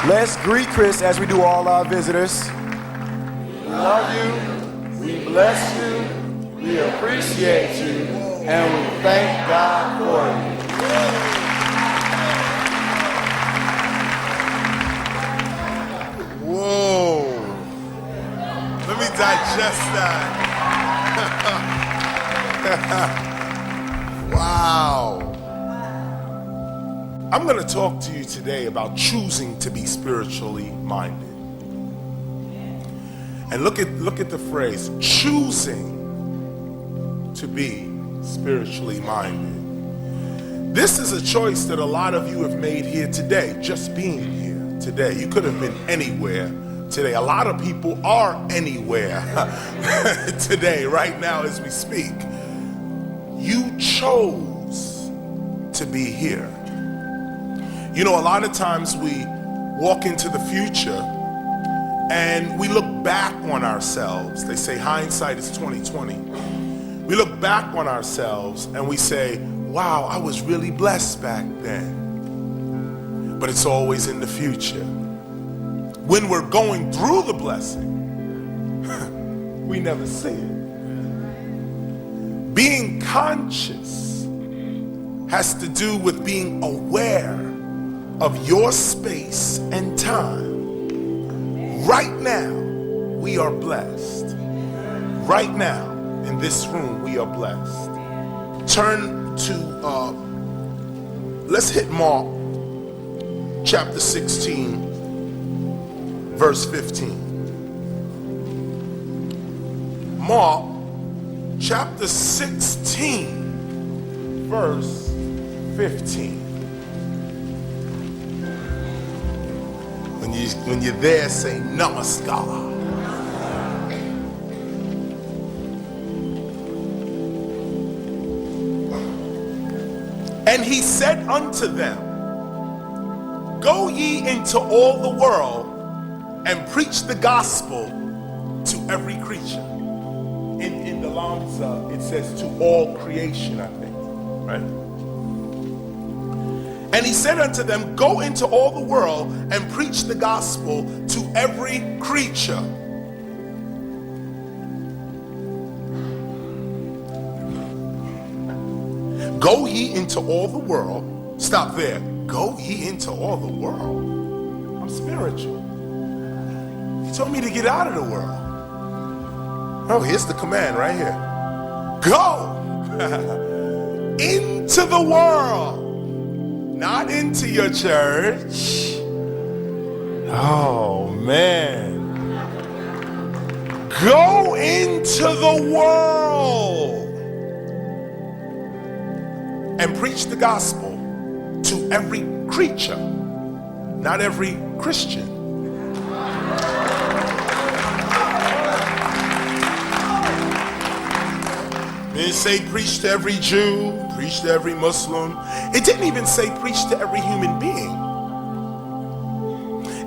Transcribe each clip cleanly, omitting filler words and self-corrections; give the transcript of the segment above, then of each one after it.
Let's greet Chris as we do all our visitors. We love you, we bless you, we appreciate you, and we thank God for you. Whoa. Let me digest that. Wow. I'm going to talk to you today about choosing to be spiritually minded. And look at the phrase, choosing to be spiritually minded. This is a choice that a lot of you have made here today, just being here today. You could have been anywhere today. A lot of people are anywhere today, right now as we speak. You chose to be here. You know, a lot of times we walk into the future and we look back on ourselves. They say hindsight is 20/20. We look back on ourselves and we say, wow, I was really blessed back then. But it's always in the future. When we're going through the blessing, we never see it. Being conscious has to do with being aware of your space and time. Right now, we are blessed. Right now, in this room, we are blessed. Turn to, let's hit Mark chapter 16, verse 15. Mark chapter 16, verse 15. When you're there, say namaskar. And he said unto them, go ye into all the world and preach the gospel to every creature. In the Lamsa, it says to all creation, I think, right? And he said unto them, go into all the world and preach the gospel to every creature. Go ye into all the world. Stop there. Go ye into all the world. I'm spiritual. He told me to get out of the world. Oh, here's the command right here. Go into the world. Not into your church. Oh, man. Go into the world and preach the gospel to every creature, not every Christian. It didn't say preach to every Jew, preach to every Muslim. It didn't even say preach to every human being.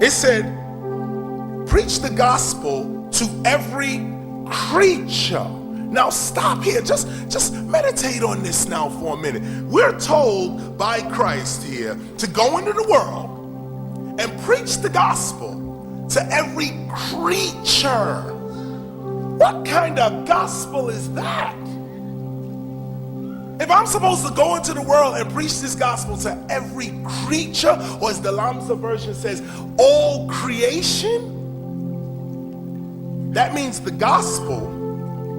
It said preach the gospel to every creature. Now stop here, just meditate on this now for a minute. We're told by Christ here to go into the world and preach the gospel to every creature. What kind of gospel is that? If I'm supposed to go into the world and preach this gospel to every creature, or as the Lamsa version says, all creation, that means the gospel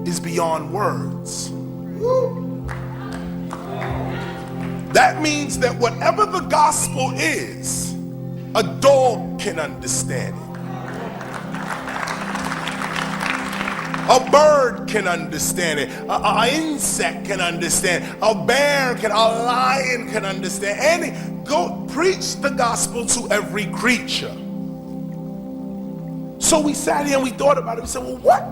is beyond words. That means that whatever the gospel is, a dog can understand it. A bird can understand it. An insect can understand. A bear can, a lion can understand. Go preach the gospel to every creature. So we sat here and we thought about it. We said, well,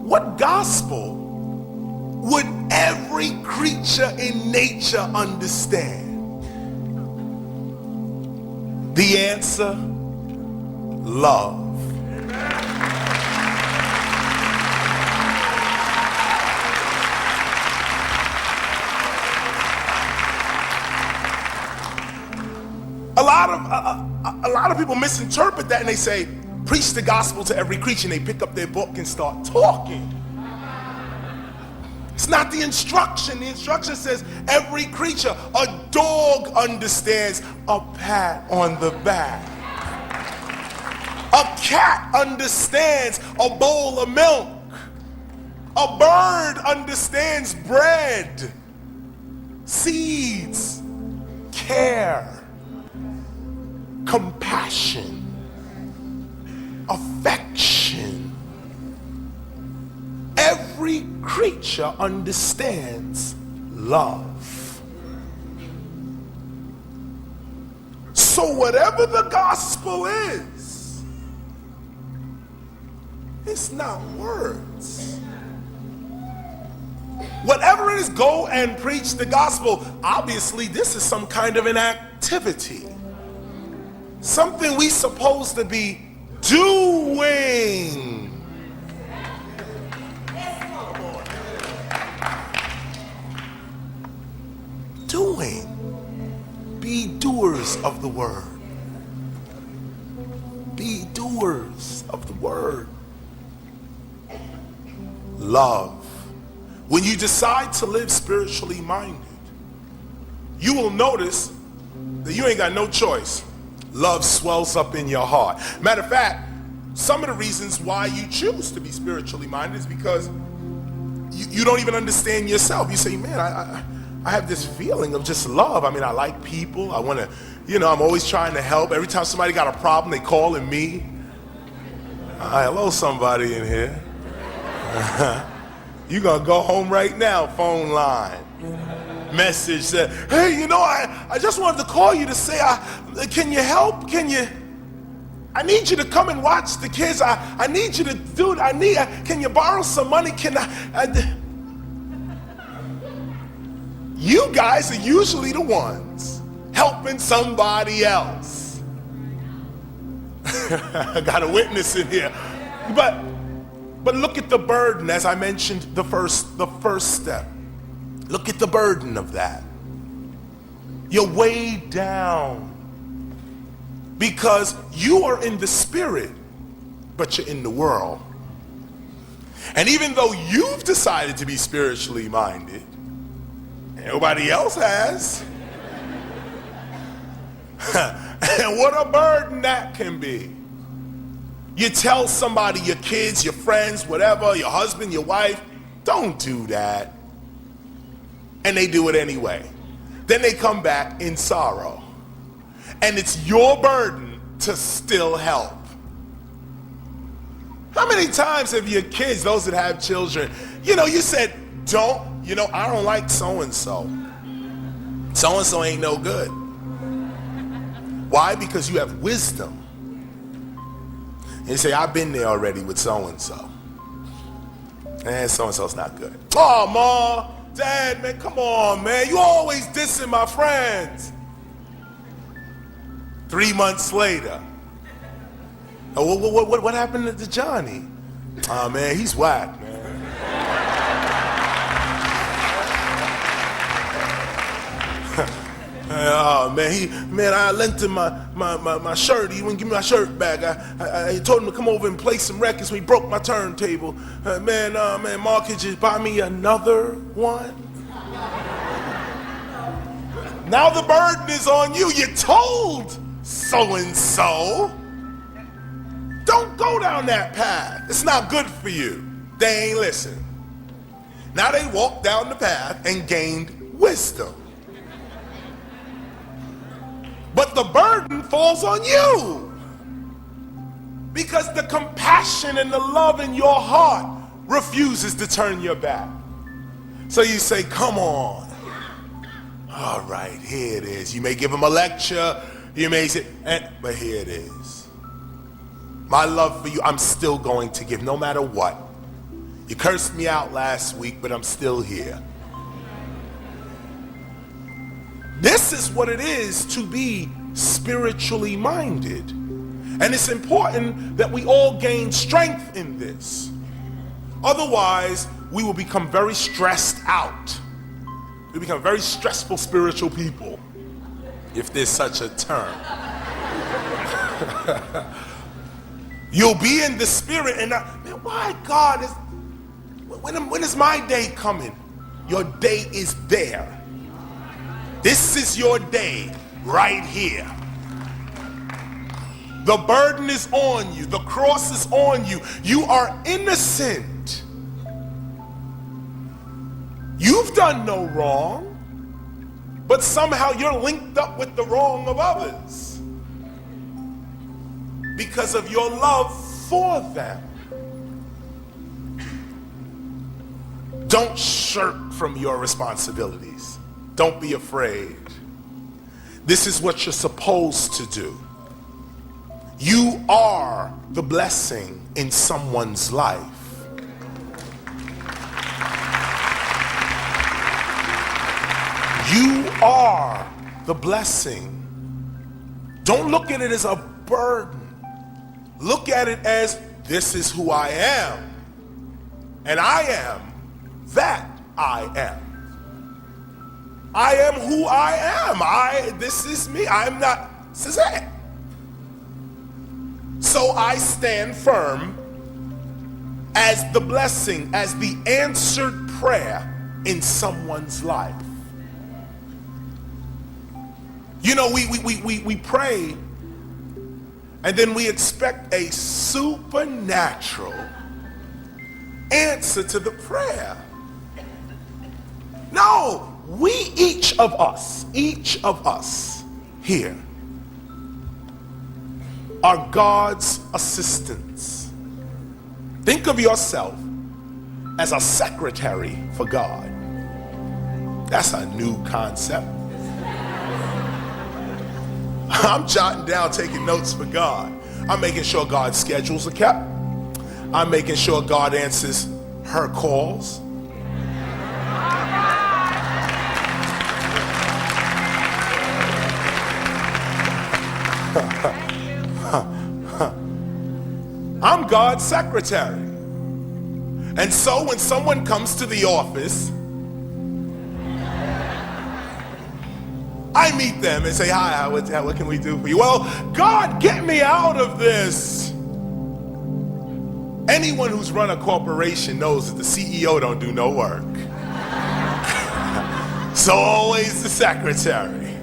what gospel would every creature in nature understand? The answer, love. A lot of people misinterpret that and they say, preach the gospel to every creature, and they pick up their book and start talking. It's not the instruction. The instruction says every creature. A dog understands a pat on the back. A cat understands a bowl of milk. A bird understands bread, seeds, care, compassion, affection. Every creature understands love. So whatever the gospel is, it's not words. Whatever it is, go and preach the gospel. Obviously, this is some kind of an activity. Something we supposed to be doing. Be doers of the word. Be doers of the word. Love. When you decide to live spiritually minded, you will notice that you ain't got no choice. Love swells up in your heart. Matter of fact, some of the reasons why you choose to be spiritually minded is because you don't even understand yourself. You say, man, I have this feeling of just love. I mean, I like people. I want to, I'm always trying to help. Every time somebody got a problem, they calling me. Hello, somebody in here. You gonna go home right now, phone line. Message said, hey, I just wanted to call you to say, can you help? I need you to come and watch the kids. I need you to do it. Can you borrow some money? You guys are usually the ones helping somebody else. I got a witness in here. But look at the burden, as I mentioned, the first step. Look at the burden of that. You're weighed down because you are in the spirit, but you're in the world. And even though you've decided to be spiritually minded, nobody else has. And what a burden that can be. You tell somebody, your kids, your friends, whatever, your husband, your wife, don't do that. And they do it anyway. Then they come back in sorrow. And it's your burden to still help. How many times have your kids, those that have children, you said, I don't like so-and-so. So-and-so ain't no good. Why? Because you have wisdom. And you say, I've been there already with so-and-so. And so-and-so's not good. Oh, Ma, Dad, man, come on, man. You always dissing my friends. 3 months later. Oh, what happened to Johnny? Oh, man, he's whack, man. Oh man, I lent him my shirt. He wouldn't give me my shirt back. I told him to come over and play some records, so he broke my turntable. Man, Mark, could you buy me another one? Now the burden is on you. You told so-and-so, don't go down that path. It's not good for you. They ain't listen. Now they walked down the path and gained wisdom. But the burden falls on you because the compassion and the love in your heart refuses to turn your back. So you say, come on. All right, here it is. You may give them a lecture. You may say, but here it is. My love for you, I'm still going to give no matter what. You cursed me out last week, but I'm still here. This is what it is to be spiritually minded. And it's important that we all gain strength in this. Otherwise, we will become very stressed out. We become very stressful spiritual people, if there's such a term. You'll be in the spirit and man, why God is, when is my day coming? Your day is there. This is your day right here. The burden is on you. The cross is on you. You are innocent. You've done no wrong, but somehow you're linked up with the wrong of others because of your love for them. Don't shirk from your responsibilities. Don't be afraid. This is what you're supposed to do. You are the blessing in someone's life. You are the blessing. Don't look at it as a burden. Look at it as, this is who I am. And I am that I am. I am who I am. This is me. I'm not Suzette. So I stand firm as the blessing, as the answered prayer in someone's life. You know, we pray and then we expect a supernatural answer to the prayer. No, each of us here are God's assistants. Think of yourself as a secretary for God. That's a new concept. I'm jotting down, taking notes for God. I'm making sure God's schedules are kept. I'm making sure God answers her calls. I'm God's secretary. And so when someone comes to the office, I meet them and say, hi, what can we do for you? Well, God, get me out of this. Anyone who's run a corporation knows that the CEO don't do no work. So always the secretary,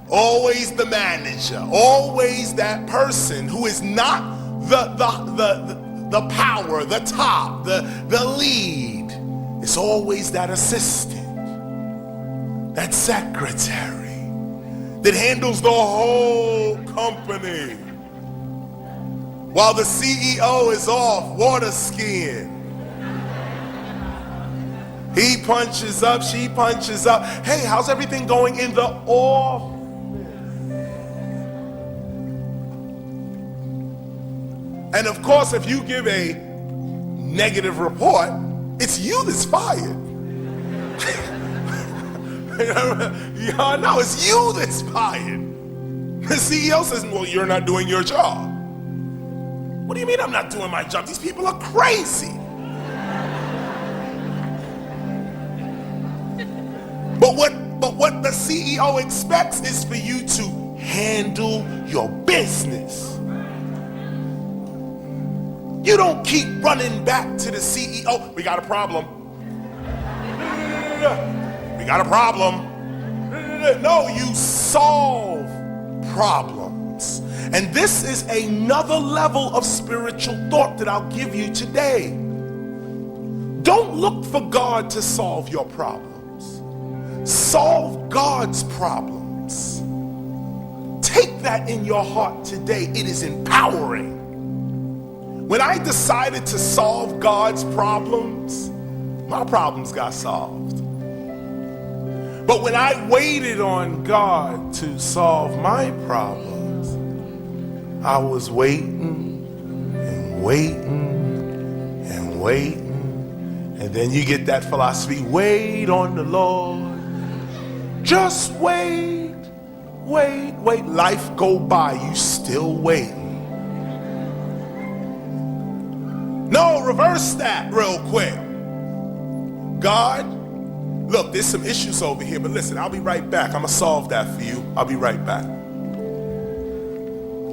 always the manager, always that person who is not the power, the top, the lead. It's always that assistant, that secretary that handles the whole company while the CEO is off water skiing. He punches up, she punches up. Hey, how's everything going in the office? And of course, if you give a negative report, it's you that's fired. Y'all know it's you that's fired. The CEO says, well, you're not doing your job. What do you mean I'm not doing my job? These people are crazy. But what the CEO expects is for you to handle your business. You don't keep running back to the CEO. We got a problem. We got a problem. No, you solve problems. And this is another level of spiritual thought that I'll give you today. Don't look for God to solve your problems. Solve God's problems. Take that in your heart today. It is empowering. When I decided to solve God's problems, my problems got solved. But when I waited on God to solve my problems, I was waiting and waiting and waiting. And then you get that philosophy, wait on the Lord. Just wait, wait, wait. Life go by, you still waiting. No, reverse that real quick. God, look, there's some issues over here, but listen, I'll be right back. I'm gonna solve that for you. I'll be right back.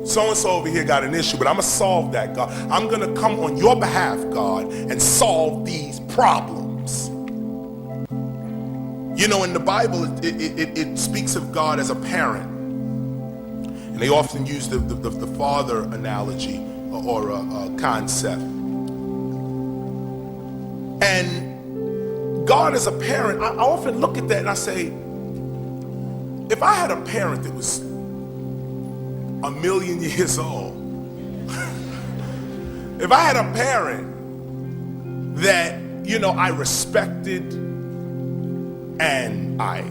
so-and-so over here got an issue, but I'm going to solve that, God. I'm going to come on your behalf, God, and solve these problems. You know, in the Bible, it speaks of God as a parent. And they often use the father analogy or a concept. And God as a parent, I often look at that and I say, if I had a parent that was 1,000,000 years old, if I had a parent that, you know, I respected and I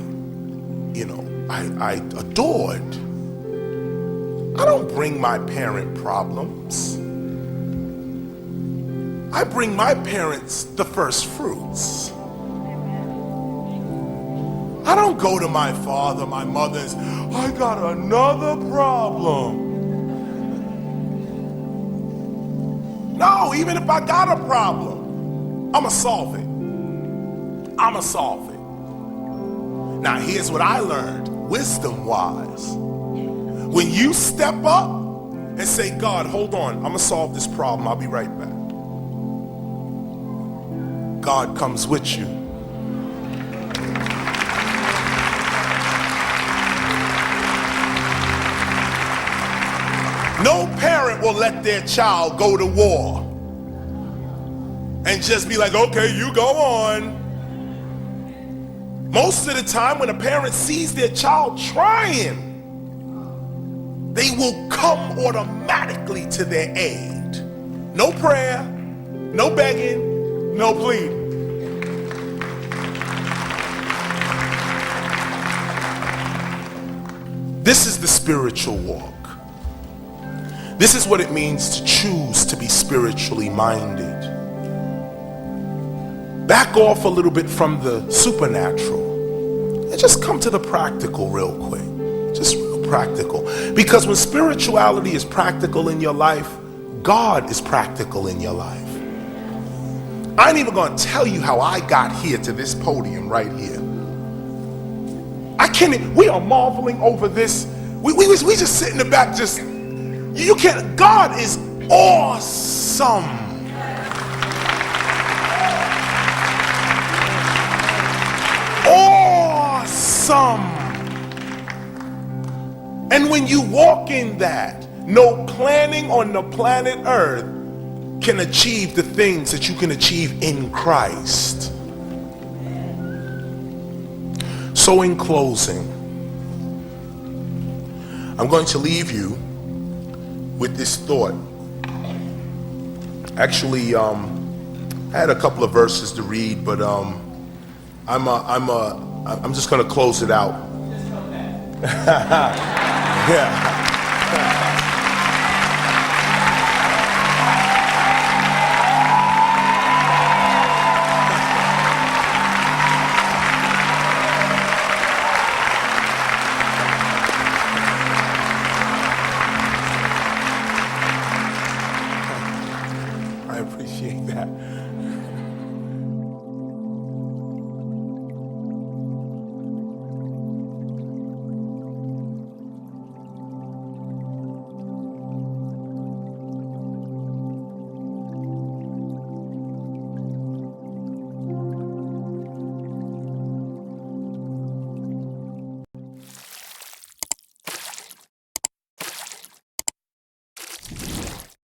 adored, I don't bring my parent problems. I bring my parents the first fruits. I don't go to my father, my mother, and say, I got another problem. No, even if I got a problem, I'ma solve it. I'ma solve it. Now here's what I learned, wisdom-wise. When you step up and say, God, hold on, I'm gonna solve this problem, I'll be right back. God comes with you. No parent will let their child go to war and just be like, okay, you go on. Most of the time when a parent sees their child trying, they will come automatically to their aid. No prayer, no begging, no pleading. This is the spiritual walk. This is what it means to choose to be spiritually minded. Back off a little bit from the supernatural and just come to the practical real quick. Just real practical. Because when spirituality is practical in your life, God is practical in your life. I ain't even going to tell you how I got here to this podium right here. We are marveling over this. We just sit in the back just, you can't, God is awesome. Awesome. And when you walk in that, no planning on the planet Earth can achieve the things that you can achieve in Christ. So in closing, I'm going to leave you with this thought. Actually, I had a couple of verses to read, but I'm just going to close it out. Yeah. I appreciate that.